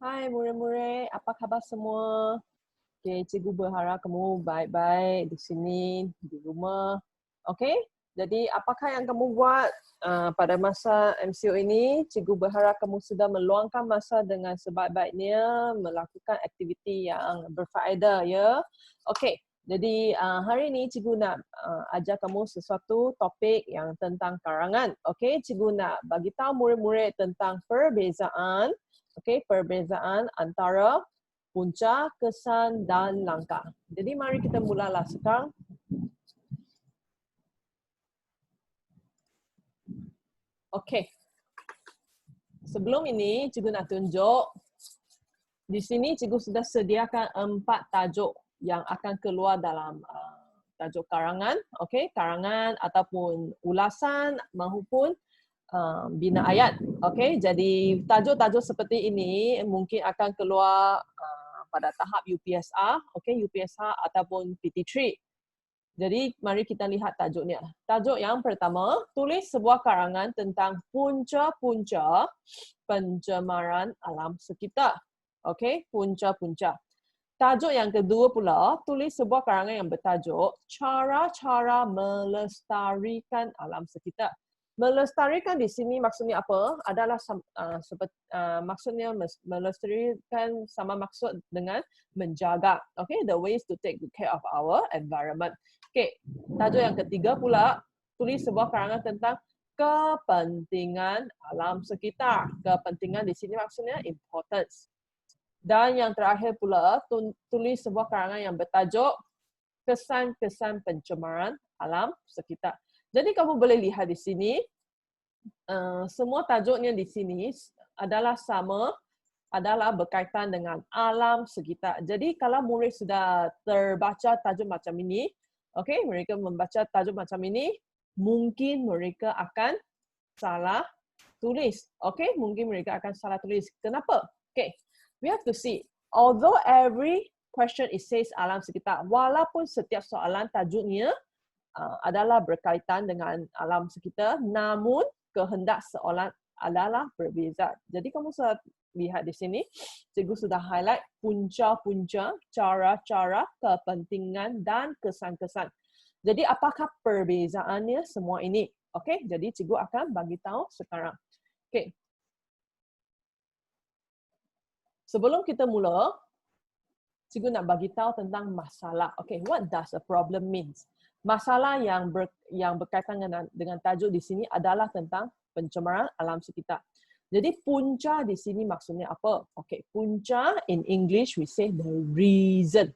Hai murid-murid, apa khabar semua? Okay, cikgu berharap kamu baik-baik di sini, di rumah. Okay, jadi apakah yang kamu buat pada masa MCO ini? Cikgu berharap kamu sudah meluangkan masa dengan sebaik-baiknya, melakukan aktiviti yang berfaedah, ya. Okay, jadi hari ini cikgu nak ajar kamu sesuatu topik yang tentang karangan. Okay, cikgu nak bagi tahu murid-murid tentang perbezaan, perbezaan antara punca, kesan, dan langkah. Jadi mari kita mulalah sekarang. Okey. Sebelum ini, cikgu nak tunjuk. Di sini cikgu sudah sediakan 4 tajuk yang akan keluar dalam tajuk karangan. Okey, karangan ataupun ulasan maupun bina ayat. Okey, jadi tajuk-tajuk seperti ini mungkin akan keluar pada tahap UPSR, UPSR ataupun PT3. Jadi mari kita lihat tajuknya. Tajuk yang pertama, tulis sebuah karangan tentang punca-punca pencemaran alam sekitar. Okey, punca-punca. Tajuk yang kedua pula, tulis sebuah karangan yang bertajuk cara-cara melestarikan alam sekitar. Melestarikan di sini maksudnya apa? Adalah maksudnya melestarikan sama maksud dengan menjaga. Okay, the ways to take good care of our environment. Okay, tajuk yang ketiga pula, tulis sebuah karangan tentang kepentingan alam sekitar. Kepentingan di sini maksudnya importance. Dan yang terakhir pula, tulis sebuah karangan yang bertajuk kesan-kesan pencemaran alam sekitar. Jadi kamu boleh lihat di sini, semua tajuknya di sini adalah sama, adalah berkaitan dengan alam sekitar. Jadi kalau murid sudah terbaca tajuk macam ini, okey, mereka membaca tajuk macam ini, mungkin mereka akan salah tulis. Okey, mungkin mereka akan salah tulis. Kenapa? Okey, we have to see. Although every question it says alam sekitar, walaupun setiap soalan tajuknya adalah berkaitan dengan alam sekitar, namun kehendak soalan adalah berbeza. Jadi kamu sudah lihat di sini, cikgu sudah highlight punca-punca, cara-cara, kepentingan dan kesan-kesan. Jadi apakah perbezaannya semua ini? Okey, jadi cikgu akan bagi tahu sekarang. Okey. Sebelum kita mula, cikgu nak bagi tahu tentang masalah. Okay, what does a problem means? Masalah yang berkaitan dengan tajuk di sini adalah tentang pencemaran alam sekitar. Jadi punca di sini maksudnya apa? Okay, punca in English we say the reason.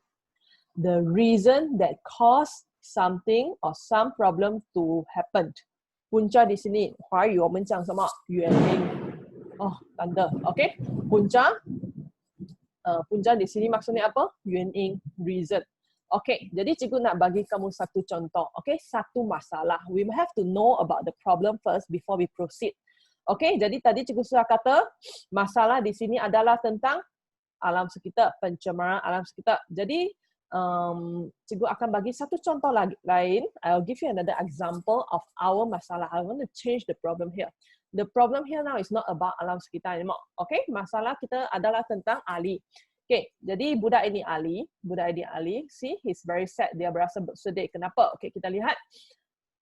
The reason that caused something or some problem to happen. Punca di sini, 华语我们讲什么？原因。哦，等等 ，OK， punca punca di sini maksudnya apa? 原因 reason. Okey, jadi cikgu nak bagi kamu satu contoh. Okey, satu masalah. We have to know about the problem first before we proceed. Okey, jadi tadi cikgu sudah kata masalah di sini adalah tentang alam sekitar, pencemaran alam sekitar. Jadi cikgu akan bagi satu contoh lain. I'll give you another example of our masalah. I want to change the problem here. The problem here now is not about alam sekitar anymore. Okay, masalah kita adalah tentang Ali. Okay, jadi budak ini Ali, see, he's very sad, dia berasa bersedih. Kenapa? Okay, kita lihat.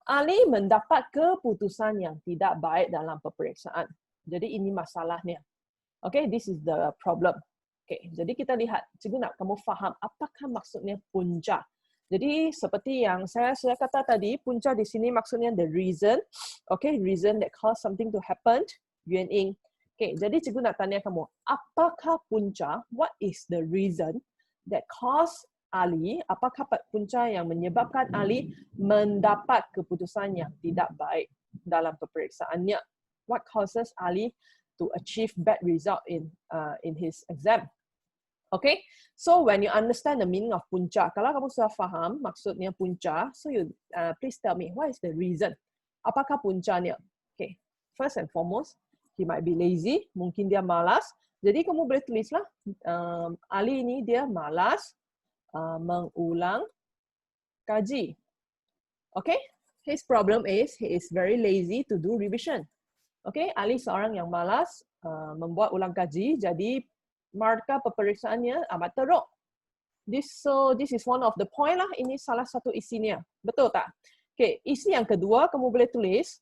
Ali mendapat keputusan yang tidak baik dalam peperiksaan. Jadi ini masalahnya. Okay, this is the problem. Okay, jadi kita lihat. Cikgu nak kamu faham apakah maksudnya punca. Jadi seperti yang saya sudah kata tadi, punca di sini maksudnya the reason. Okay, reason that cause something to happen. 原因. Okay, jadi cikgu nak tanya kamu, apakah punca, what is the reason that cause Ali, apakah punca yang menyebabkan Ali mendapat keputusan yang tidak baik dalam peperiksaannya? What causes Ali to achieve bad result in his exam? Okay, so when you understand the meaning of punca, kalau kamu sudah faham maksudnya punca, so you please tell me what is the reason? Apakah puncanya? Okay, first and foremost, he might be lazy, mungkin dia malas. Jadi kamu boleh tulislah Ali ini dia malas mengulang kaji. Okay, his problem is he is very lazy to do revision. Okay, Ali seorang yang malas membuat ulang kaji, jadi markah peperiksaannya amat teruk. This is one of the point lah. Ini salah satu isinya. Betul tak? Okay, isi yang kedua kamu boleh tulis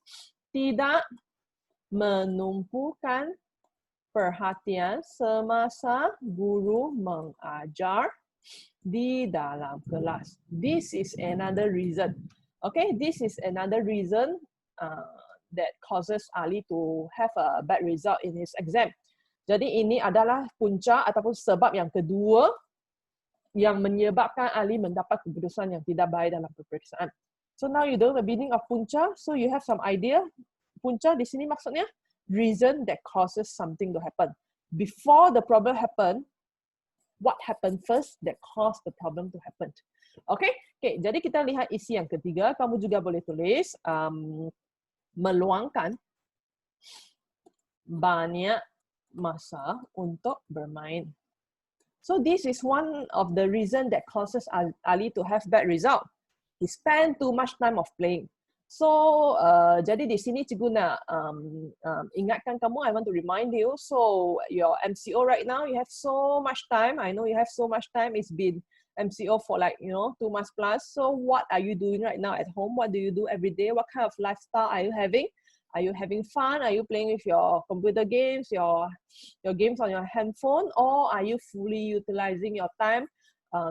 tidak menumpukan perhatian semasa guru mengajar di dalam kelas. This is another reason. Okay, this is another reason that causes Ali to have a bad result in his exam. Jadi ini adalah punca ataupun sebab yang kedua yang menyebabkan Ali mendapat keputusan yang tidak baik dalam peperiksaan. So now you know the meaning of punca, so you have some idea. Punca di sini maksudnya reason that causes something to happen. Before the problem happen, what happened first that caused the problem to happen. Okay? Okay, jadi kita lihat isi yang ketiga. Kamu juga boleh tulis meluangkan banyak masa untuk bermain. So this is one of the reason that causes Ali to have bad result. He spend too much time of playing. So jadi di sini cikgu nak ingatkan kamu. I want to remind you. So your MCO right now, you have so much time. I know you have so much time. It's been MCO for 2 months plus. So what are you doing right now at home? What do you do every day? What kind of lifestyle are you having? Are you having fun? Are you playing with your computer games, your games on your handphone? Or are you fully utilizing your time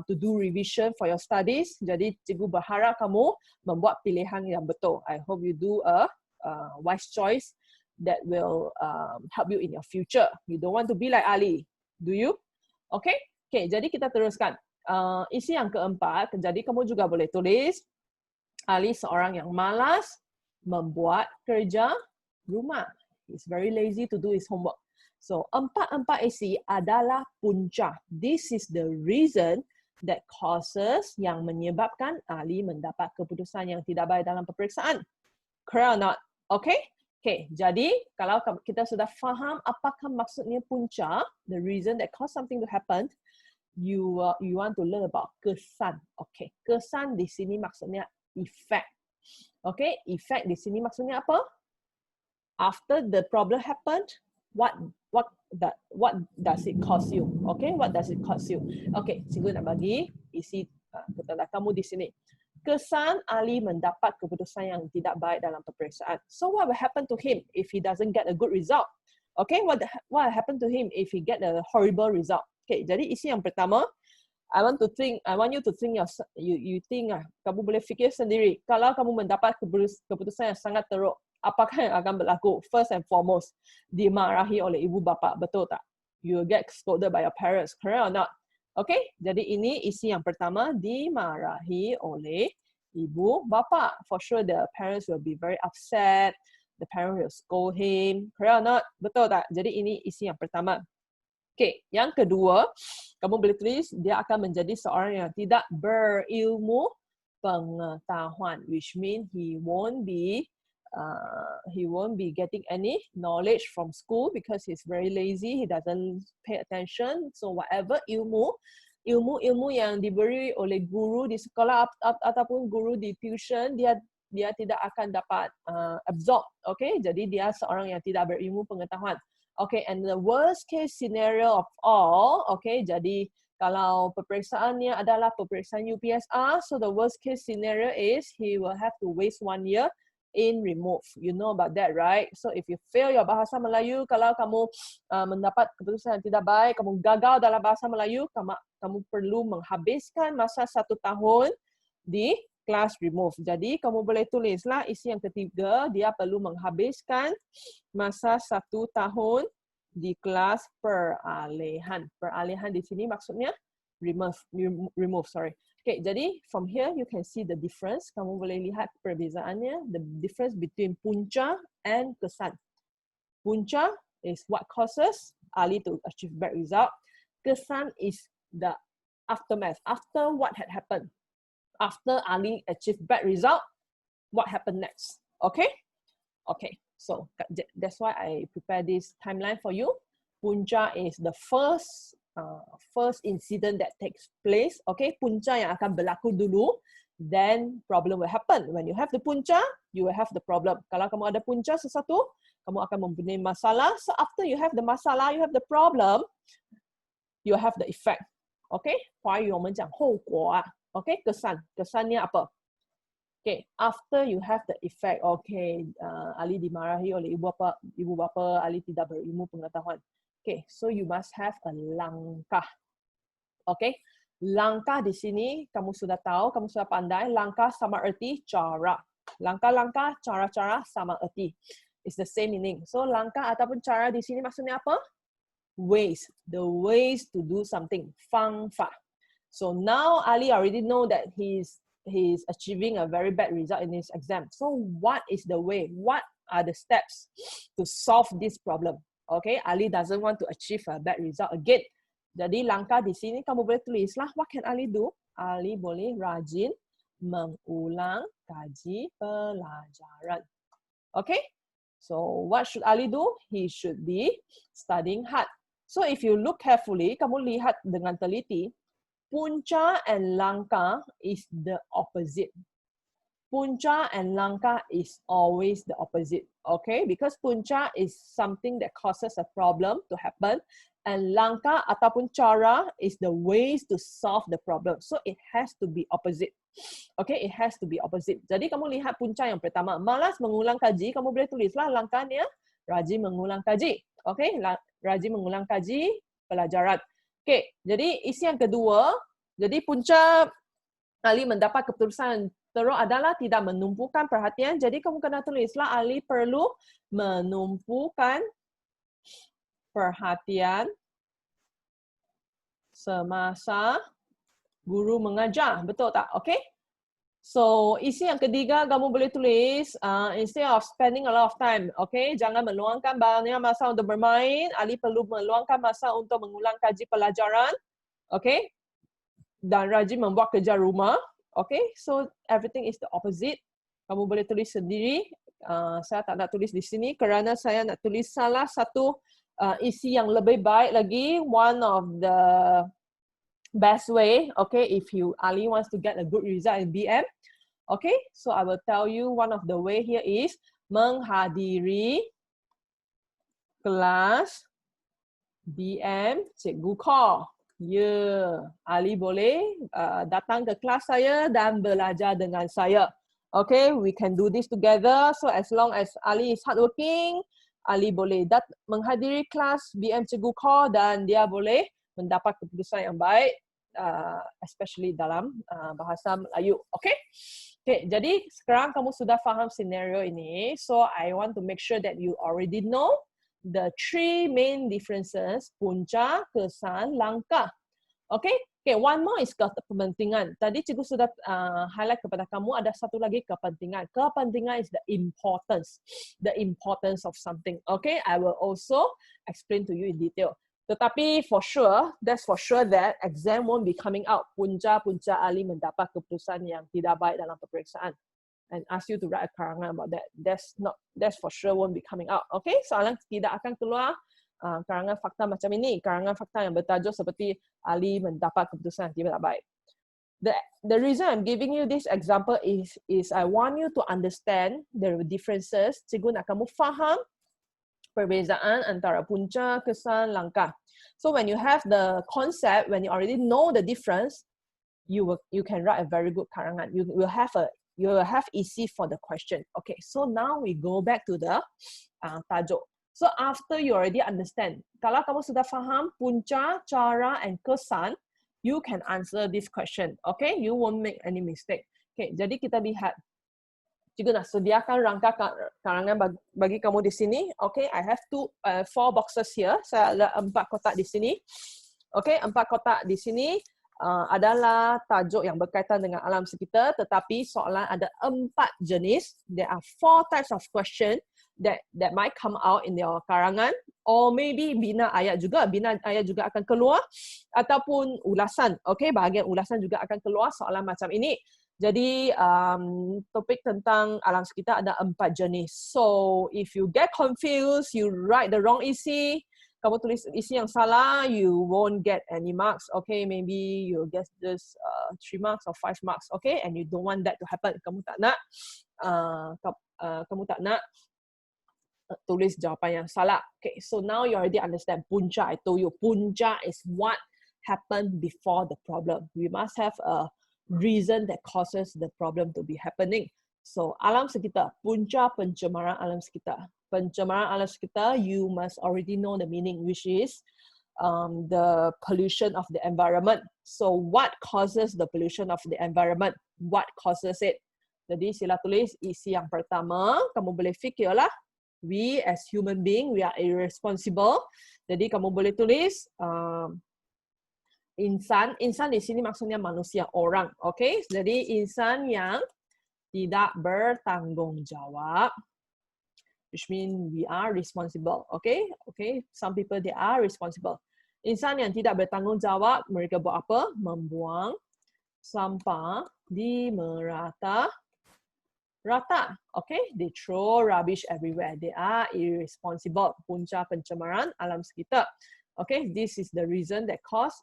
to do revision for your studies? Jadi, cikgu berharap kamu membuat pilihan yang betul. I hope you do a wise choice that will help you in your future. You don't want to be like Ali, do you? Okay? Okay, jadi kita teruskan. Isi yang keempat, jadi kamu juga boleh tulis, Ali seorang yang malas membuat kerja rumah. He's very lazy to do his homework. So, empat isi adalah punca. This is the reason that causes yang menyebabkan Ali mendapat keputusan yang tidak baik dalam peperiksaan. Correct or not? Okay? Okay, jadi kalau kita sudah faham apakah maksudnya punca, the reason that cause something to happen, you want to learn about kesan. Okay, kesan di sini maksudnya effect. Okay, effect di sini maksudnya apa? After the problem happened, what does it cause you? Okay, what does it cause you? Okay, cikgu nak bagi isi kepada kamu di sini. Kesan Ali mendapat keputusan yang tidak baik dalam peperiksaan. So what will happen to him if he doesn't get a good result? Okay, what happen to him if he get a horrible result? Okay, jadi isi yang pertama, I want you to think you think kamu boleh fikir sendiri. Kalau kamu mendapat keputusan yang sangat teruk, apakah yang akan berlaku? First and foremost, dimarahi oleh ibu bapa, betul tak? You get scolded by your parents, correct or not? Okay, jadi ini isi yang pertama, dimarahi oleh ibu bapa. For sure the parents will be very upset, the parents will scold him, correct or not? Betul tak? Jadi ini isi yang pertama. Okay, yang kedua, kamu boleh tulis dia akan menjadi seorang yang tidak berilmu pengetahuan, which means he won't be getting any knowledge from school because he's very lazy, he doesn't pay attention. So whatever ilmu yang diberi oleh guru di sekolah ataupun guru di tuition, dia tidak akan dapat absorb. Okay, jadi dia seorang yang tidak berilmu pengetahuan. Okay, and the worst case scenario of all, okay, jadi kalau peperiksaannya adalah peperiksaan UPSR, so the worst case scenario is he will have to waste 1 year in remove. You know about that, right? So if you fail your bahasa Melayu, kalau kamu mendapat keputusan yang tidak baik, kamu gagal dalam bahasa Melayu, kamu perlu menghabiskan masa 1 tahun di kelas remove. Jadi kamu boleh tulislah isi yang ketiga, dia perlu menghabiskan masa 1 tahun di kelas peralihan. Peralihan di sini maksudnya remove, sorry. Okay, jadi from here you can see the difference. Kamu boleh lihat perbezaannya, the difference between punca and kesan. Punca is what causes Ali to achieve bad result. Kesan is the aftermath, after what had happened. After Ali achieved bad result, what happened next? Okay? Okay, so that's why I prepare this timeline for you. Punca is the first incident that takes place. Okay, punca yang akan berlaku dulu, then problem will happen. When you have the punca, you will have the problem. Kalau kamu ada punca sesuatu, kamu akan mempunyai masalah. So after you have the masalah, you have the problem, you have the effect. Okay, 华语我们讲后果啊。Okay, kesan. Kesannya apa? Okay, after you have the effect, okay, Ali dimarahi oleh ibu bapa, Ali tidak berilmu pengetahuan. Okay, so you must have a langkah. Okay, langkah di sini kamu sudah tahu, kamu sudah pandai. Langkah sama erti cara. Langkah-langkah, cara-cara sama erti. It's the same meaning. So langkah ataupun cara di sini maksudnya apa? Ways. The ways to do something. 方法. So now Ali already know that he's achieving a very bad result in his exam. So what is the way? What are the steps to solve this problem? Okay, Ali doesn't want to achieve a bad result again. Jadi langkah di sini kamu boleh tulislah. What can Ali do? Ali boleh rajin mengulang kaji pelajaran. Okay, so what should Ali do? He should be studying hard. So if you look carefully, kamu lihat dengan teliti, punca and langkah is the opposite. Punca and langkah is always the opposite, okay? Because punca is something that causes a problem to happen, and langkah ataupun cara is the ways to solve the problem. So it has to be opposite. Okay, it has to be opposite. Jadi kamu lihat punca yang pertama, malas mengulang kaji, kamu boleh tulislah langkahnya rajin mengulang kaji. Okay, rajin mengulang kaji pelajaran. Okay, jadi isi yang kedua, jadi punca Ali mendapat keputusan teruk adalah tidak menumpukan perhatian. Jadi kamu kena tulislah Ali perlu menumpukan perhatian semasa guru mengajar. Betul tak? Okay? So, isi yang ketiga kamu boleh tulis, instead of spending a lot of time, okay? Jangan meluangkan banyak masa untuk bermain. Ali perlu meluangkan masa untuk mengulang kaji pelajaran. Okay? Dan rajin membuat kerja rumah. Okay? So, everything is the opposite. Kamu boleh tulis sendiri. Saya tak nak tulis di sini kerana saya nak tulis salah satu isi yang lebih baik lagi. One of the best way, okay, if Ali wants to get a good result in BM, okay, so I will tell you one of the way here is menghadiri kelas BM Cikgu Kor. Ali boleh datang ke kelas saya dan belajar dengan saya. Okay, we can do this together. So as long as Ali is hardworking, Ali boleh menghadiri kelas BM Cikgu Kor dan dia boleh mendapat keputusan yang baik, especially dalam bahasa Melayu. Okay? Okay, jadi sekarang kamu sudah faham scenario ini. So I want to make sure that you already know the three main differences, punca, kesan, langkah. Okay? Okay, one more is kepentingan. Tadi cikgu sudah highlight kepada kamu ada satu lagi kepentingan. Kepentingan is the importance of something. Okay, I will also explain to you in detail. Tetapi for sure, that's for sure that exam won't be coming out. Punca Ali mendapat keputusan yang tidak baik dalam peperiksaan, and ask you to write a karangan about that. That's for sure won't be coming out. Okay, soalan tidak akan keluar karangan fakta macam ini. Karangan fakta yang bertajuk seperti Ali mendapat keputusan yang tidak baik. The reason I'm giving you this example is I want you to understand the differences. Cikgu nak kamu faham perbezaan antara punca, kesan, langkah. So when you have the concept, when you already know the difference, you can write a very good karangan. You will have easy for the question. Okay, so now we go back to the tajuk. So after you already understand, kalau kamu sudah faham punca, cara, and kesan, you can answer this question. Okay, you won't make any mistake. Okay, jadi kita lihat. Cikgu nak sediakan rangka karangan bagi kamu di sini. Okay, I have 4 boxes here. Saya ada 4 kotak di sini. Okay, 4 kotak di sini adalah tajuk yang berkaitan dengan alam sekitar, tetapi soalan ada 4 jenis. There are 4 types of question that might come out in your karangan, or maybe bina ayat juga akan keluar, ataupun ulasan. Okay, bahagian ulasan juga akan keluar soalan macam ini. Jadi topik tentang alam sekitar ada 4 jenis. So if you get confused, you write the wrong isi, kamu tulis isi yang salah, you won't get any marks. Okay, maybe you'll get just 3 marks or 5 marks. Okay, and you don't want that to happen. Kamu tak nak tulis jawapan yang salah. Okay, so now you already understand punca. I told you punca is what happen before the problem. We must have a reason that causes the problem to be happening. So, alam sekitar, punca pencemaran alam sekitar. Pencemaran alam sekitar, you must already know the meaning, which is the pollution of the environment. So, what causes the pollution of the environment? What causes it? Jadi, sila tulis isi yang pertama. Kamu boleh fikirlah. We as human being, we are irresponsible. Jadi, kamu boleh tulis insan. Insan di sini maksudnya manusia, orang. Okay? Jadi, insan yang tidak bertanggung jawab. Which means we are responsible. Okay? Okay? Some people, they are responsible. Insan yang tidak bertanggung jawab, mereka buat apa? Membuang sampah di rata. Okay? They throw rubbish everywhere. They are irresponsible. Punca pencemaran alam sekitar. Okay? This is the reason that cause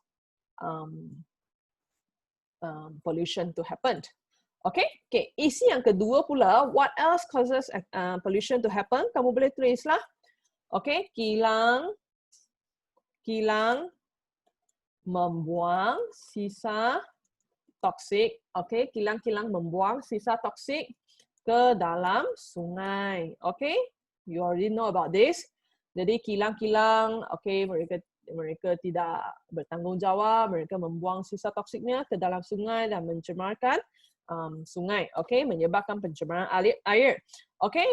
pollution to happen. Okay? Okay. Isi yang kedua pula, what else causes pollution to happen? Kamu boleh tulislah. Okay? Kilang membuang sisa toksik. Okay? Kilang-kilang membuang sisa toksik ke dalam sungai. Okay? You already know about this. Jadi kilang-kilang, okay, mereka tidak bertanggungjawab, mereka membuang sisa toksiknya ke dalam sungai dan mencemarkan sungai. Okay? Menyebabkan pencemaran air. Okay?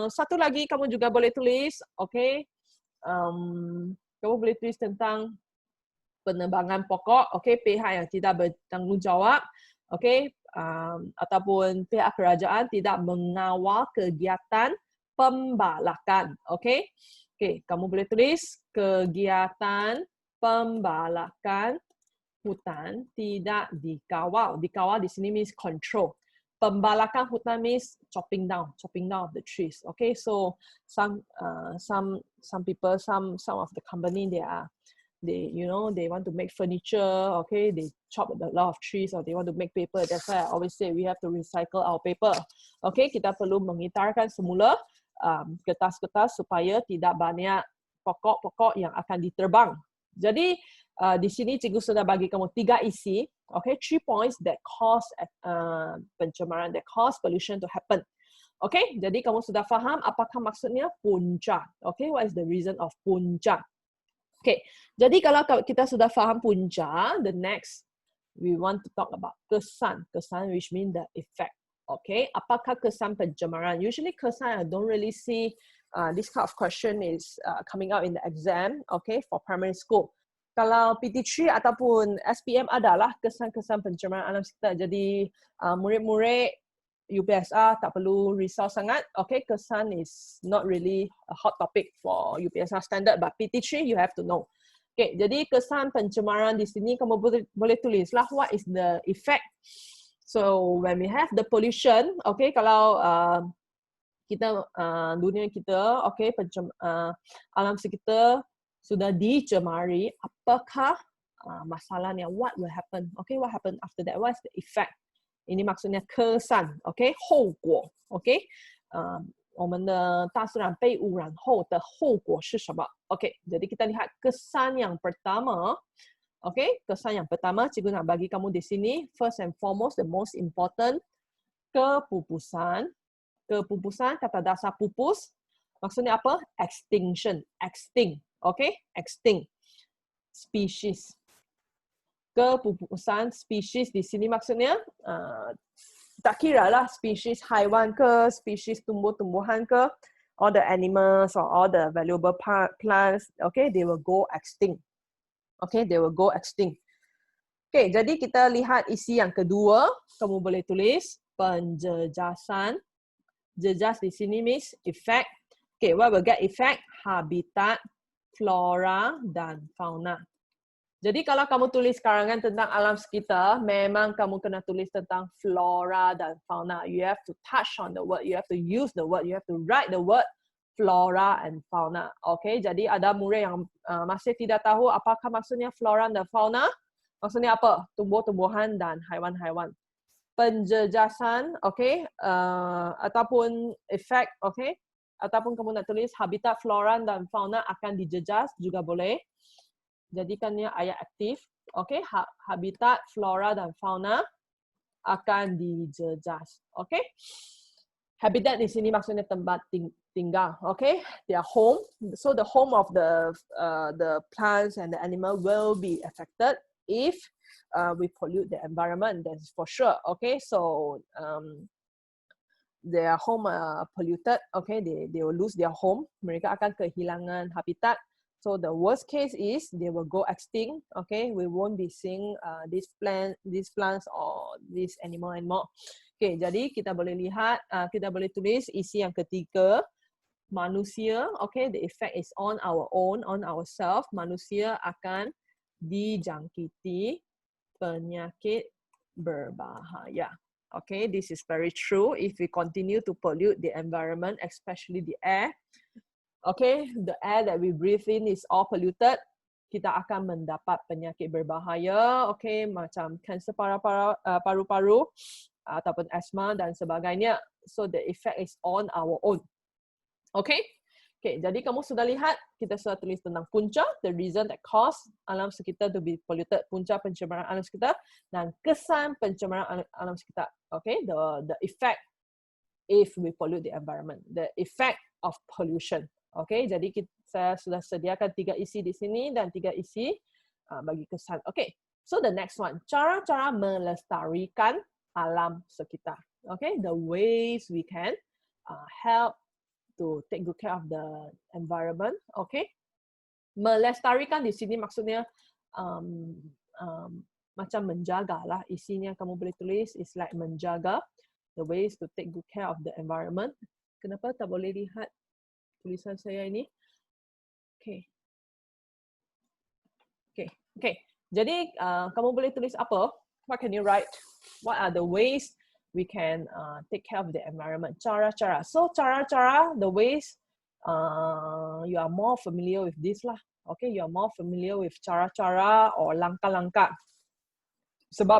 Satu lagi kamu juga boleh tulis. Okay? Kamu boleh tulis tentang penebangan pokok. Okay? Pihak yang tidak bertanggungjawab. Okay? Ataupun pihak kerajaan tidak mengawal kegiatan pembalakan. Okay? Okay, kamu boleh tulis kegiatan pembalakan hutan tidak dikawal. Dikawal di sini means control. Pembalakan hutan means chopping down of the trees. Okay, so some people, some of the company, they want to make furniture. Okay, they chop a lot of trees, or they want to make paper. That's why I always say we have to recycle our paper. Okay, kita perlu mengitarkan semula kertas-kertas supaya tidak banyak pokok-pokok yang akan diterbang. Jadi di sini cikgu sudah bagi kamu 3 isi, okay, 3 points that cause pencemaran, that cause pollution to happen. Okay, jadi kamu sudah faham apakah maksudnya punca. Okay, what is the reason of punca? Okay, jadi kalau kita sudah faham punca, the next we want to talk about kesan. Kesan which mean the effect. Okay, apakah kesan pencemaran? Usually kesan, I don't really see this kind of question is coming out in the exam, okay, for primary school. Kalau PT3 ataupun SPM adalah kesan-kesan pencemaran alam sekitar. Jadi murid-murid UPSR tak perlu risau sangat. Okay, kesan is not really a hot topic for UPSR standard, but PT3 you have to know. Okay, jadi kesan pencemaran di sini kamu boleh tulislah what is the effect. So when we have the pollution, okay, kalau kita dunia kita, okay, alam sekitar sudah dicemari, apakah masalahnya? What will happen? Okay, what happen after that? What's the effect? Ini maksudnya kesan, okay, 后果 okay. 我们的大自然被污染后的后果是什么 okay, jadi kita lihat kesan yang pertama. Okay, kesan yang pertama, cikgu nak bagi kamu di sini, first and foremost, the most important, kepupusan. Kepupusan, kata dasar pupus, maksudnya apa? Extinction, extinct, okay? Extinct, species. Kepupusan species di sini maksudnya, tak kira lah species haiwan ke, species tumbuh-tumbuhan ke, all the animals or all the valuable plants, okay, they will go extinct. Okay, they will go extinct. Okay, jadi kita lihat isi yang kedua. Kamu boleh tulis penjejasan. Jejas di sini means effect. Okay, what will get effect? Habitat, flora, dan fauna. Jadi kalau kamu tulis karangan tentang alam sekitar, memang kamu kena tulis tentang flora dan fauna. You have to touch on the word, you have to use the word, you have to write the word flora and fauna. Okay, jadi ada murid yang masih tidak tahu apakah maksudnya flora dan fauna. Maksudnya apa? Tumbuh-tumbuhan dan haiwan-haiwan. Penjejasan, okay, ataupun efek, okay, ataupun kamu nak tulis habitat flora dan fauna akan dijejas juga boleh. Jadikannya ayat aktif. okay, habitat flora dan fauna akan dijejas. Okay, habitat di sini maksudnya tempat tinggal. Okay, their home. So the home of the plants and the animal will be affected if we pollute the environment. That's for sure. Okay, so their home polluted. Okay, they will lose their home. Mereka akan kehilangan habitat. So the worst case is they will go extinct. Okay, we won't be seeing these plants or this animal anymore. Okay, jadi kita boleh lihat, kita boleh tulis isi yang ketiga, manusia. Okay, the effect is on our own, on ourselves. Manusia akan dijangkiti penyakit berbahaya. Okay, this is very true. If we continue to pollute the environment, especially the air, okay, the air that we breathe in is all polluted, kita akan mendapat penyakit berbahaya, okay, macam kanser paru-paru ataupun asma dan sebagainya. So the effect is on our own. Okay? Okay, jadi kamu sudah lihat, kita sudah tulis tentang punca, the reason that cause alam sekitar to be polluted, punca pencemaran alam sekitar, dan kesan pencemaran alam sekitar. Okay, the effect if we pollute the environment, the effect of pollution. Okay, jadi saya sudah sediakan 3 isi di sini dan 3 isi bagi kesan. Okay, so the next one, cara-cara melestarikan alam sekitar. Okay, the ways we can help to take good care of the environment. Okay, melestarikan di sini maksudnya macam menjaga lah. Isinya kamu boleh tulis is like menjaga. The ways to take good care of the environment. Kenapa tak boleh lihat tulisan saya ini? Okay. Okay. Okay. Jadi kamu boleh tulis apa? What can you write? What are the ways we can take care of the environment? Cara-cara. So cara-cara, the ways, you are more familiar with this lah. Okay, you are more familiar with cara-cara or langkah-langkah. Sebab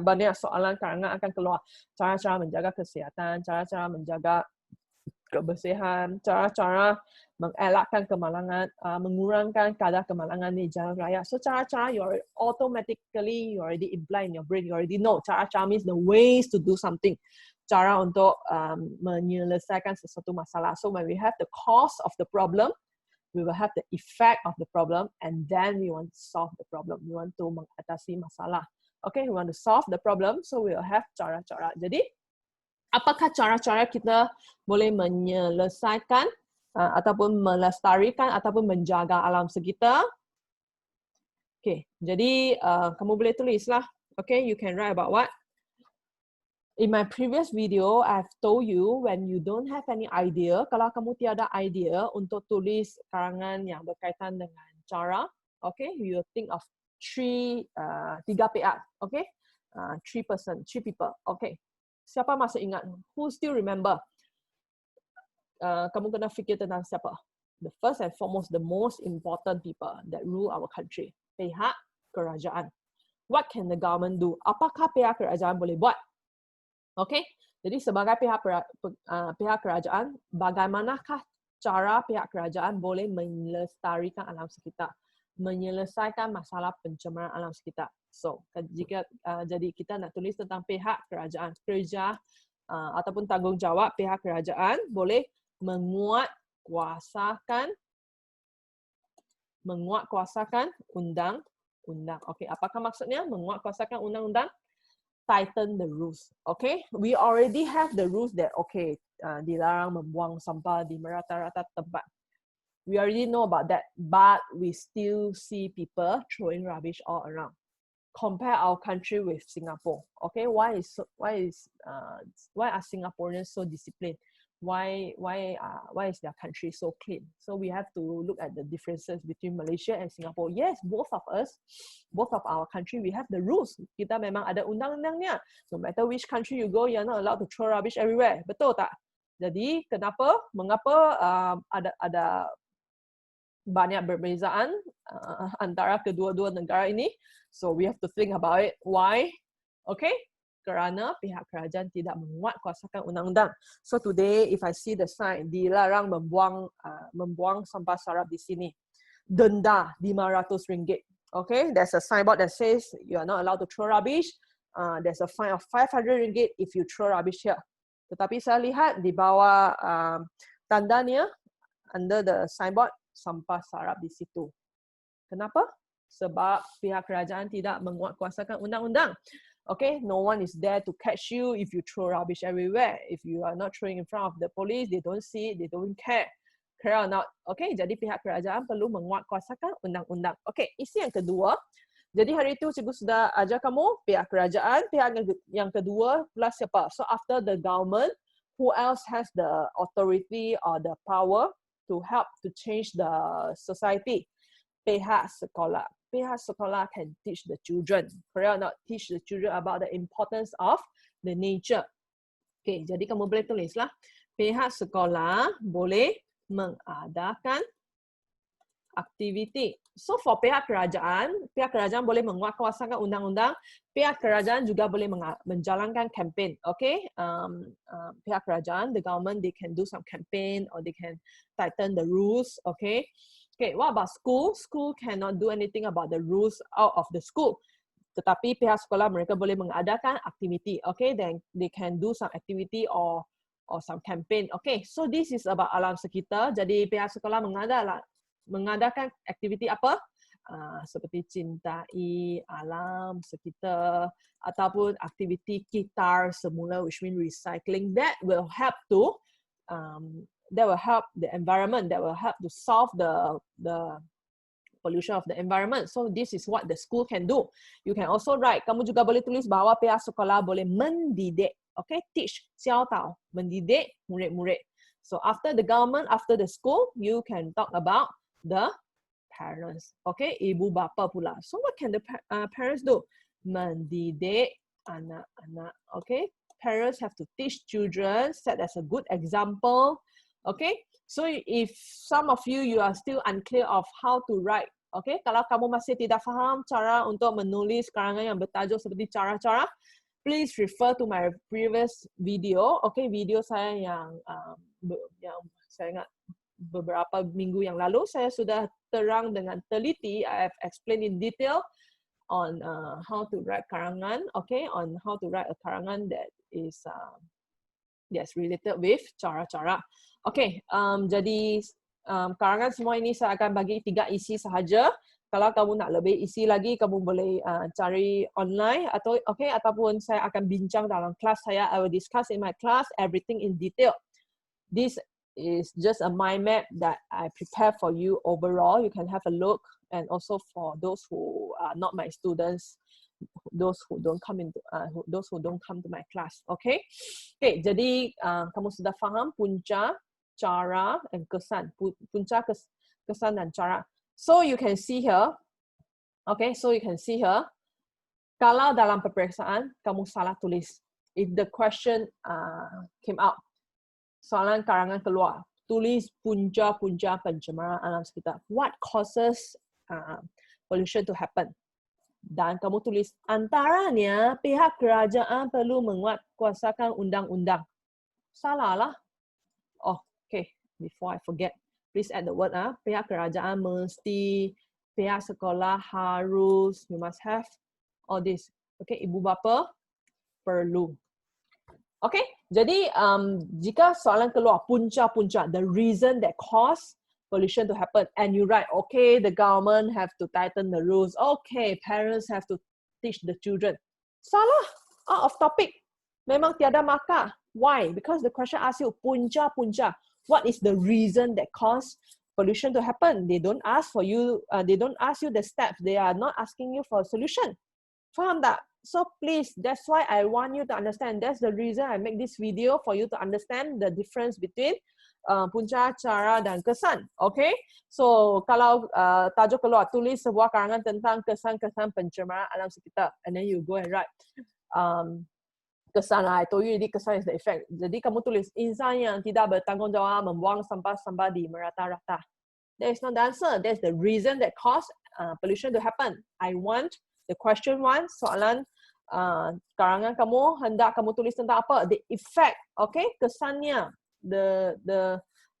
banyak soalan karangan akan keluar. Cara-cara menjaga kesihatan, cara-cara menjaga kebersihan, cara-cara mengelakkan kemalangan, mengurangkan kadar kemalangan di jalan raya. So cara-cara, you already imply in your brain, you already know. Cara-cara means the ways to do something. Cara untuk menyelesaikan sesuatu masalah. So when we have the cause of the problem, we will have the effect of the problem, and then we want to solve the problem. We want to mengatasi masalah. Okay, we want to solve the problem, so we will have cara-cara. Jadi, apakah cara-cara kita boleh menyelesaikan ataupun melestarikan ataupun menjaga alam sekitar? Okay, jadi kamu boleh tulislah. Okay, you can write about what? In my previous video, I've told you when you don't have any idea, kalau kamu tiada idea untuk tulis karangan yang berkaitan dengan cara, okay, you will think of 3 pihak, okay, 3 people, okay. Siapa masih ingat? Who still remember? Kamu kena fikir tentang siapa? The first and foremost, the most important people that rule our country. Pihak kerajaan. What can the government do? Apakah pihak kerajaan boleh buat? Okay, jadi sebagai pihak kerajaan, bagaimanakah cara pihak kerajaan boleh melestarikan alam sekitar, menyelesaikan masalah pencemaran alam sekitar? So, jadi kita nak tulis tentang pihak kerajaan, kerja ataupun tanggungjawab pihak kerajaan boleh menguatkuasakan undang-undang. Okay, apakah maksudnya menguatkuasakan undang-undang? Tighten the rules. Okay, we already have the rules that okay, dilarang membuang sampah di merata-rata tempat. We already know about that, but we still see people throwing rubbish all around. Compare our country with Singapore. Okay, why are Singaporeans so disciplined? Why is their country so clean? So we have to look at the differences between Malaysia and Singapore. Yes, both of our country, we have the rules. Kita memang ada undang-undangnya. No matter which country you go, you're not allowed to throw rubbish everywhere. Betul tak? Jadi mengapa ada banyak perbezaan antara kedua-dua negara ini? So we have to think about it. Why? Okay? Kerana pihak kerajaan tidak menguatkuasakan undang-undang. So today, if I see the sign, dilarang membuang sampah sarap di sini, denda RM500. Okay, there's a signboard that says you are not allowed to throw rubbish. There's a fine of 500 ringgit if you throw rubbish here. Tetapi saya lihat di bawah tandanya, under the signboard, sampah sarap di situ. Kenapa? Sebab pihak kerajaan tidak menguatkuasakan undang-undang. Okay, no one is there to catch you if you throw rubbish everywhere. If you are not throwing in front of the police, they don't see it, they don't care. Care or not. Okay, jadi pihak kerajaan perlu menguatkuasakan undang-undang. Okay, isi yang kedua. Jadi hari itu cikgu sudah ajar kamu pihak kerajaan, pihak yang kedua pula siapa? So after the government, who else has the authority or the power to help to change the society? Pihak sekolah. Pihak sekolah can teach the children, correct or not? Teach the children about the importance of the nature. Okay, jadi kamu boleh tulislah. Pihak sekolah boleh mengadakan aktiviti. So for pihak kerajaan boleh menguatkuasakan undang-undang. Pihak kerajaan juga boleh menjalankan campaign. Okay, pihak kerajaan, the government, they can do some campaign or they can tighten the rules. Okay. Okay, what about school? School cannot do anything about the rules out of the school. Tetapi pihak sekolah mereka boleh mengadakan aktiviti. Okay, then they can do some activity or some campaign. Okay, so this is about alam sekitar. Jadi pihak sekolah mengadakan aktiviti apa? Seperti cintai alam sekitar ataupun aktiviti kitar semula, which means recycling. That will help the environment, that will help to solve the pollution of the environment. So this is what the school can do. You can also write, kamu juga boleh tulis bahawa pihak sekolah boleh mendidik. Okay, teach, 教导, mendidik murid-murid. So after the government, after the school, you can talk about the parents. Okay, ibu bapa pula. So what can the parents do? Mendidik anak-anak. Okay, parents have to teach children, set as a good example. Okay, so if some of you are still unclear of how to write, okay, kalau kamu masih tidak faham cara untuk menulis karangan yang bertajuk seperti cara-cara, please refer to my previous video. Okay, video saya yang saya ingat beberapa minggu yang lalu, saya sudah terang dengan teliti, I have explained in detail on how to write karangan, okay, on how to write a karangan that is that's related with cara-cara. Okay, jadi karangan semua ini saya akan bagi 3 isi sahaja. Kalau kamu nak lebih isi lagi, kamu boleh cari online atau ataupun saya akan bincang dalam kelas saya. I will discuss in my class everything in detail. This is just a mind map that I prepare for you overall. You can have a look, and also for those who are not my students, those who don't come to my class. Okay, jadi kamu sudah faham punca, cara, dan kesan. Punca, kesan, dan cara. So you can see here. Okay, so you can see here. Kalau dalam peperiksaan kamu salah tulis, if the question came out, soalan karangan keluar, tulis punca-punca pencemaran alam sekitar. What causes pollution to happen? Dan kamu tulis, antaranya pihak kerajaan perlu menguatkuasakan undang-undang. Salah lah. Oh, okay, before I forget, please add the word. Pihak kerajaan mesti, pihak sekolah harus, you must have all this. Okay, ibu bapa perlu. Okay, jadi jika soalan keluar punca-punca, the reason that cause pollution to happen, and you write, okay, the government have to tighten the rules, okay, parents have to teach the children. Salah, out of topic. Memang tiada markah. Why? Because the question asks you punca-punca. What is the reason that cause pollution to happen? They don't ask for you. They don't ask you the steps. They are not asking you for a solution. Faham tak? So please, that's why I want you to understand. That's the reason I make this video, for you to understand the difference between punca, cara, dan kesan. Okay? So kalau tajuk keluar, tulis sebuah karangan tentang kesan-kesan pencemaran alam sekitar, and then you go and write kesan. I told you already, kesan is the effect. Jadi kamu tulis, insan yang tidak bertanggungjawab membuang sampah-sampah di merata-rata. That is not the answer. That's the reason that caused pollution to happen. I want the question 1, soalan karangan kamu hendak kamu tulis tentang apa? The effect, okay? Kesannya, the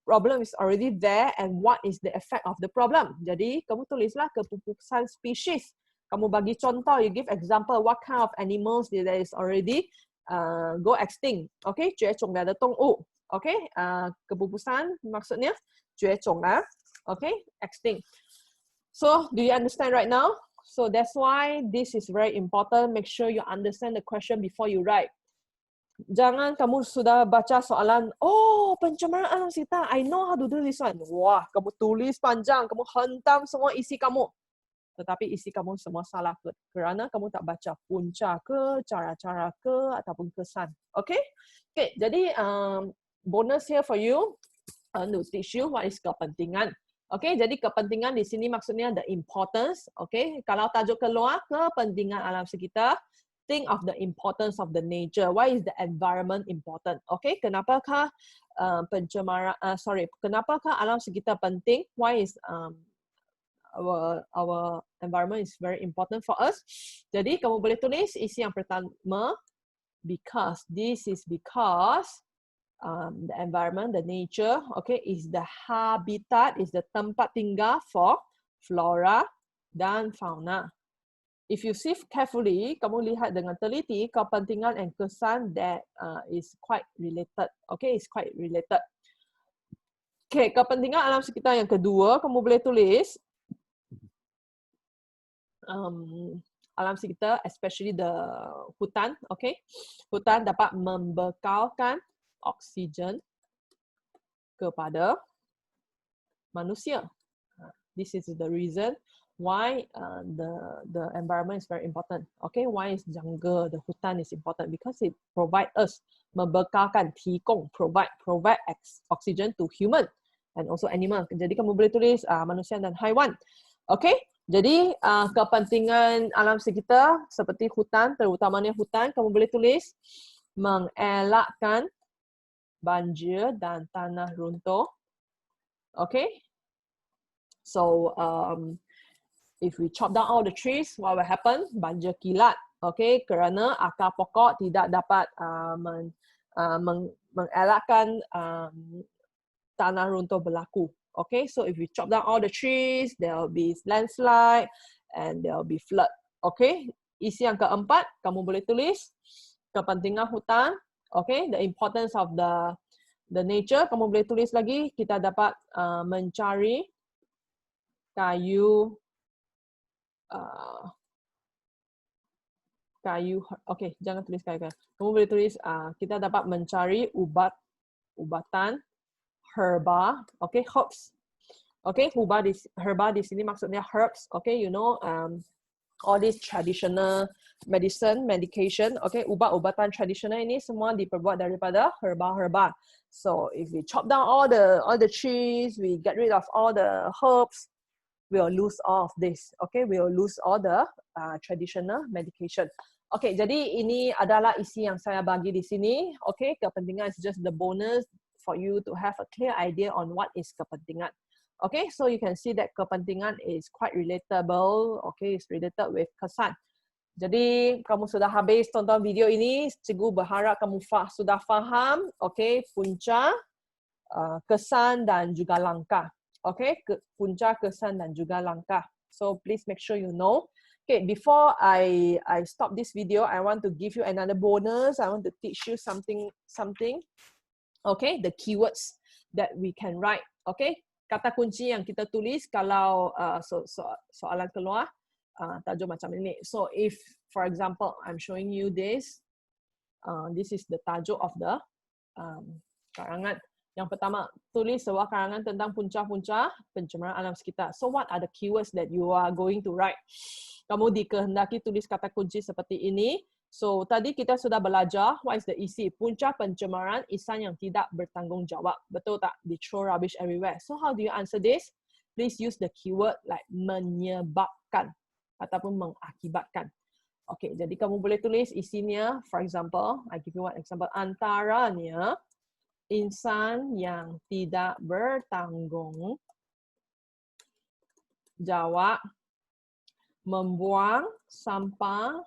problem is already there and what is the effect of the problem. Jadi, kamu tulislah kepupusan spesies. Kamu bagi contoh, you give example what kind of animals that is already go extinct. Okay, 绝种了的动物。Okay, kepupusan maksudnya 绝种了。Okay, extinct. So, do you understand right now? So, that's why this is very important. Make sure you understand the question before you write. Jangan kamu sudah baca soalan, oh pencemaran alam sekitar, I know how to do this one. Wah, kamu tulis panjang, kamu hentam semua isi kamu. Tetapi isi kamu semua salah kerana kamu tak baca punca ke, cara-cara ke, ataupun kesan. Okay? Okay, jadi bonus here for you to teach you what is kepentingan. Okay, jadi kepentingan di sini maksudnya the importance. Okay, kalau tajuk keluar kepentingan alam sekitar, think of the importance of the nature. Why is the environment important? Okay, kenapakah kenapakah alam sekitar penting? Why is our environment is very important for us? Jadi kamu boleh tulis isi yang pertama, because. This is because the environment, the nature, okay, is the habitat, is the tempat tinggal for flora dan fauna. If you see carefully, kamu lihat dengan teliti, kepentingan and kesan that is quite related. Okay, is quite related. Okay, kepentingan alam sekitar yang kedua, kamu boleh tulis alam sekitar, especially the hutan. Okay, hutan dapat membekalkan oksigen kepada manusia. This is the reason why the environment is very important. Okay, why is jungle, the hutan is important? Because it provide us, membekalkan, 提供, provide oxygen to human and also animal. Jadi kamu boleh tulis manusia dan haiwan. Okay, jadi kepentingan alam sekitar seperti hutan, terutamanya hutan, kamu boleh tulis mengelakkan banjir dan tanah runtuh. Okay, so if we chop down all the trees, what will happen? Banjir kilat. Okay, kerana akar pokok tidak dapat mengelakkan tanah runtuh berlaku. Okay, so if we chop down all the trees, there will be landslide and there will be flood. Okay, isi yang keempat, kamu boleh tulis kepentingan hutan. Okay, the importance of the nature, kamu boleh tulis lagi, kita dapat mencari kayu, okay, jangan tulis kayu. Kamu boleh tulis kita dapat mencari ubatan herba, okay, herbs. Okay, herba di sini maksudnya herbs. Okay, you know all these traditional medication. Okay, ubat-ubatan tradisional ini semua diperbuat daripada herba. So if we chop down all the trees, we get rid of all the herbs, we will lose all of this. Okay, we will lose all the traditional medication. Okay, jadi ini adalah isi yang saya bagi di sini. Okay, kepentingan is just the bonus for you to have a clear idea on what is kepentingan. Okay, so you can see that kepentingan is quite relatable. Okay, it's related with kesan. Jadi kamu sudah habis tonton video ini, cikgu berharap kamu sudah faham, okay, punca, kesan dan juga langkah. Okay, punca, kesan dan juga langkah. So please make sure you know. Okay, before I stop this video, I want to give you another bonus. I want to teach you something. Okay, the keywords that we can write. Okay, kata kunci yang kita tulis kalau soalan keluar tajuk macam ini. So if, for example, I'm showing you this, this is the tajuk of the karangan. Yang pertama, tulis sebuah karangan tentang punca-punca pencemaran alam sekitar. So what are the keywords that you are going to write? Kamu dikehendaki tulis kata kunci seperti ini. So tadi kita sudah belajar what is the isi. Punca pencemaran isan yang tidak bertanggungjawab. Betul tak? They throw rubbish everywhere. So how do you answer this? Please use the keyword like menyebabkan ataupun mengakibatkan. Okay, jadi kamu boleh tulis isinya. For example, I give you one example. Antaranya insan yang tidak bertanggung jawab membuang sampah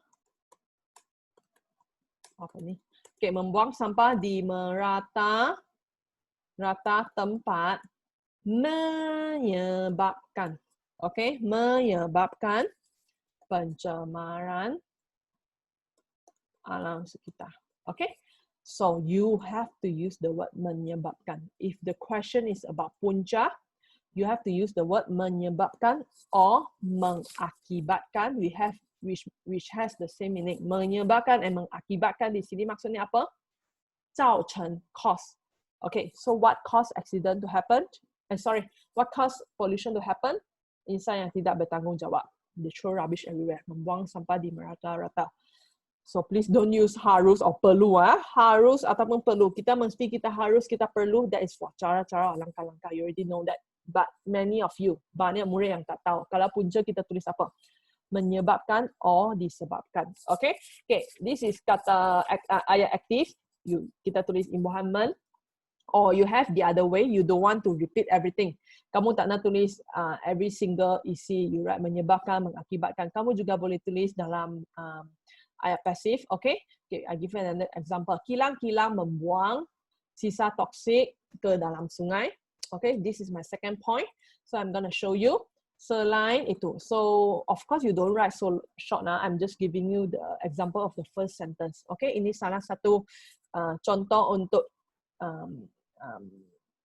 membuang sampah di merata rata tempat menyebabkan. Okay, menyebabkan pencemaran alam sekitar. Okay, so you have to use the word menyebabkan. If the question is about punca, you have to use the word menyebabkan or mengakibatkan. We have which has the same meaning. Menyebabkan and mengakibatkan di sini maksudnya apa? 造成 cause. Okay, so what caused accident to happen? What caused pollution to happen? Insan yang tidak bertanggungjawab. They throw rubbish everywhere. Membuang sampah di merata-rata. So please don't use harus or perlu. Harus ataupun perlu. Kita harus, kita perlu. That is for cara-cara, langkah-langkah. You already know that. But many of you, banyak murid yang tak tahu. Kalau punca kita tulis apa? Menyebabkan or disebabkan. Okay? Okay, this is kata ayat aktif. Kita tulis imbuhan men. Or you have the other way, you don't want to repeat everything. Kamu tak nak tulis every single isi, you write menyebabkan, mengakibatkan. Kamu juga boleh tulis dalam ayat pasif, okay? Okay, I give you another example. Kilang-kilang membuang sisa toksik ke dalam sungai. Okay, this is my second point. So I'm going to show you. Selain itu, so of course you don't write so short now. I'm just giving you the example of the first sentence. Okay, ini salah satu contoh untuk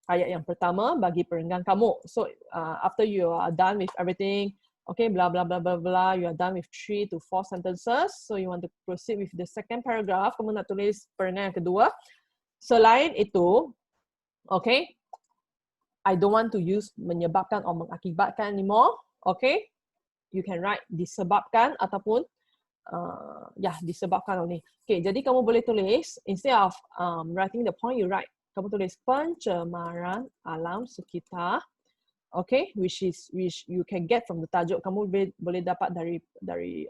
ayat yang pertama bagi perenggan kamu. So after you are done with everything, okay, blah blah blah blah blah, you are done with 3 to 4 sentences. So you want to proceed with the second paragraph. Kamu nak tulis perenggan yang kedua. Selain itu, okay, I don't want to use menyebabkan or mengakibatkan anymore. Okay, you can write disebabkan ataupun disebabkan ni. Okay, jadi kamu boleh tulis instead of writing the point, you write. Kamu tulis pencemaran alam sekitar, okay, which you can get from the tajuk. Kamu boleh dapat dari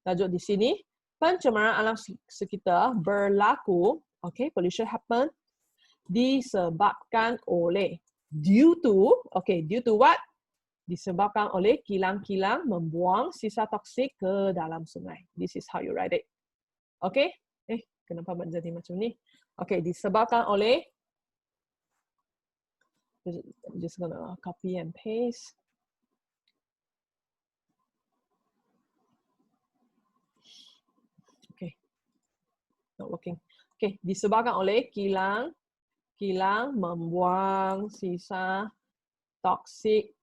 tajuk di sini. Pencemaran alam sekitar berlaku, okay, pollution happen, disebabkan oleh, due to what? Disebabkan oleh kilang-kilang membuang sisa toksik ke dalam sungai. This is how you write it. Okay? Kenapa jadi macam ni? Okay, disebabkan oleh, just gonna copy and paste. Okay, not working. Okay, disebabkan oleh kilang membuang sisa toksik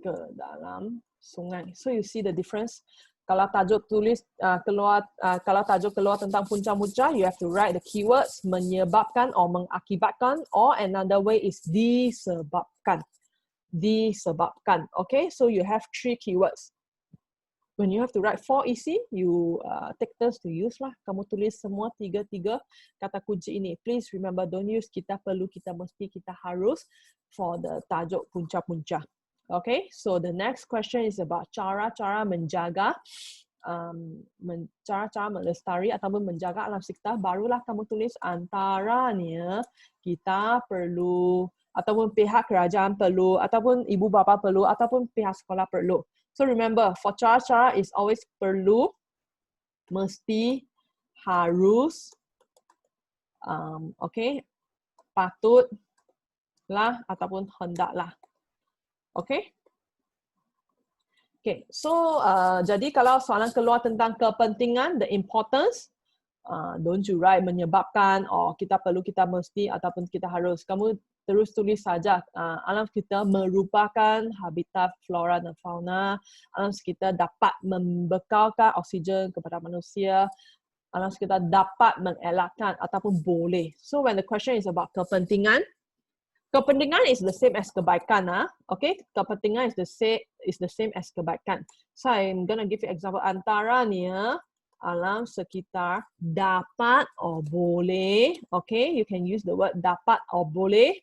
ke dalam sungai. So you see the difference. Kalau tajuk kalau tajuk keluar tentang punca-punca, you have to write the keywords menyebabkan or mengakibatkan, or another way is disebabkan. Disebabkan. Okay, so you have 3 keywords. When you have to write 4 isi, you take turns to use lah. Kamu tulis semua 3 kata kunci ini. Please remember, don't use kita perlu, kita mesti, kita harus for the tajuk punca-punca. Okay, so the next question is about cara-cara menjaga, cara-cara melestari ataupun menjaga alam sekitar. Barulah kamu tulis antaranya kita perlu, ataupun pihak kerajaan perlu, ataupun ibu bapa perlu, ataupun pihak sekolah perlu. So remember, for cara-cara is always perlu, mesti, harus, okay, patutlah ataupun hendaklah. Okay. Okay. So jadi kalau soalan keluar tentang kepentingan, the importance, don't you write menyebabkan or kita perlu, kita mesti ataupun kita harus. Kamu terus tulis saja. Alam sekitar merupakan habitat flora dan fauna. Alam sekitar dapat membekalkan oksigen kepada manusia. Alam sekitar dapat mengelakkan ataupun boleh. So when the question is about kepentingan, kepentingan is the same as kebaikan, okay? Kepentingan is the same as kebaikan. So I'm gonna give you example. Antaranya alam sekitar dapat or boleh, okay? You can use the word dapat or boleh,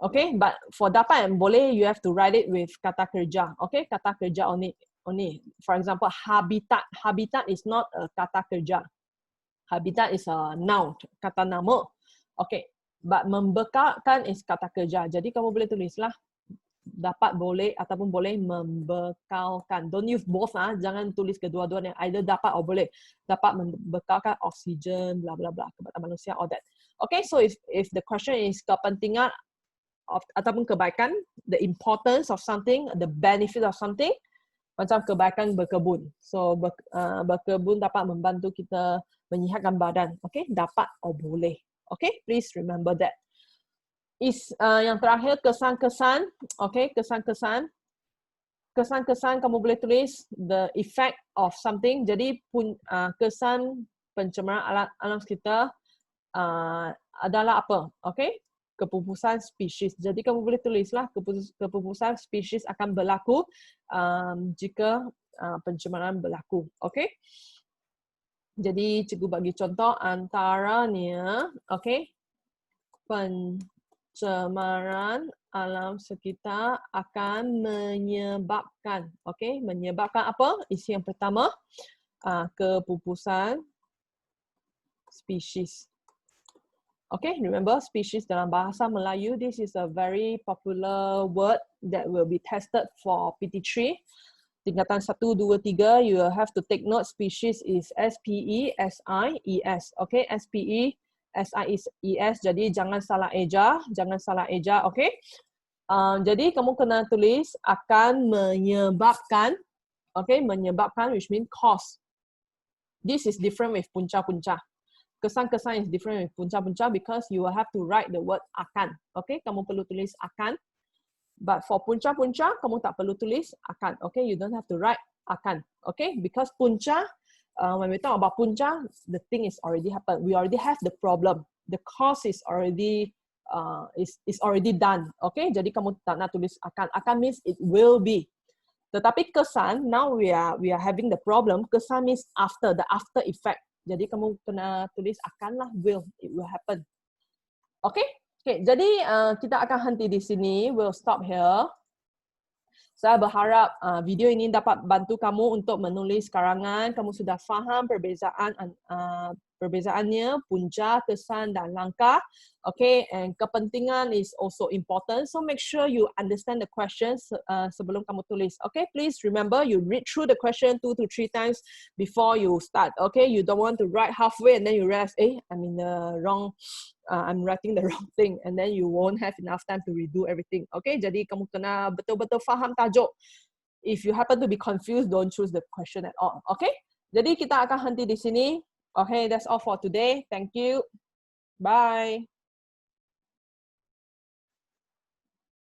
okay? But for dapat and boleh, you have to write it with kata kerja, okay? Kata kerja only. For example, habitat. Habitat is not a kata kerja. Habitat is a noun, kata nama, okay? But membekalkan is kata kerja. Jadi kamu boleh tulislah dapat, boleh ataupun boleh membekalkan. Don't use both, jangan tulis kedua-duanya. Either dapat or boleh. Dapat membekalkan oksigen, bla bla bla kepada manusia, all that. Okay, so if the question is kepentingan ataupun kebaikan, the importance of something, the benefit of something, macam kebaikan berkebun. So berkebun dapat membantu kita menyihatkan badan. Okay, dapat atau boleh. Okay, please remember that. Yang terakhir kesan-kesan. Okay, kesan-kesan. Kesan-kesan kamu boleh tulis the effect of something. Jadi kesan pencemaran alam sekitar adalah apa? Okay? Kepupusan spesies. Jadi kamu boleh tulislah kepupusan spesies akan berlaku jika pencemaran berlaku. Okay? Jadi cikgu bagi contoh antaranya, okay? Pencemaran alam sekitar akan menyebabkan, okay? Menyebabkan apa? Isi yang pertama, kepupusan spesies. Okay, remember species dalam bahasa Melayu, this is a very popular word that will be tested for PT3. Tingkatan 1, 2, 3, you have to take note, species is S-P-E-S-I-E-S. Okay, S-P-E-S-I-E-S, jadi jangan salah eja, okay. Jadi kamu kena tulis akan menyebabkan, okay, menyebabkan which means cause. This is different with punca-punca. Kesan-kesan is different with punca-punca because you will have to write the word akan. Okay, kamu perlu tulis akan. But for punca-punca, kamu tak perlu tulis akan. Okay, you don't have to write akan. Okay, because punca, when we talk about punca, the thing is already happened. We already have the problem. The cause is already done. Okay, jadi kamu tak nak tulis akan. Akan means it will be. Tetapi kesan, now we are having the problem. Kesan means after, the after effect. Jadi kamu kena tulis akanlah, will, it will happen. Okay? Okay, jadi kita akan henti di sini. We'll stop here. Saya berharap video ini dapat bantu kamu untuk menulis karangan. Kamu sudah faham perbezaannya, punca, kesan, dan langkah. Okay, and kepentingan is also important. So make sure you understand the questions sebelum kamu tulis. Okay, please remember you read through the question 2 to 3 times before you start. Okay, you don't want to write halfway and then you realize, I'm in the wrong. I'm writing the wrong thing, and then you won't have enough time to redo everything. Okay, jadi kamu kena betul-betul faham tajuk. If you happen to be confused, don't choose the question at all. Okay, jadi kita akan henti di sini. Okay, that's all for today. Thank you. Bye.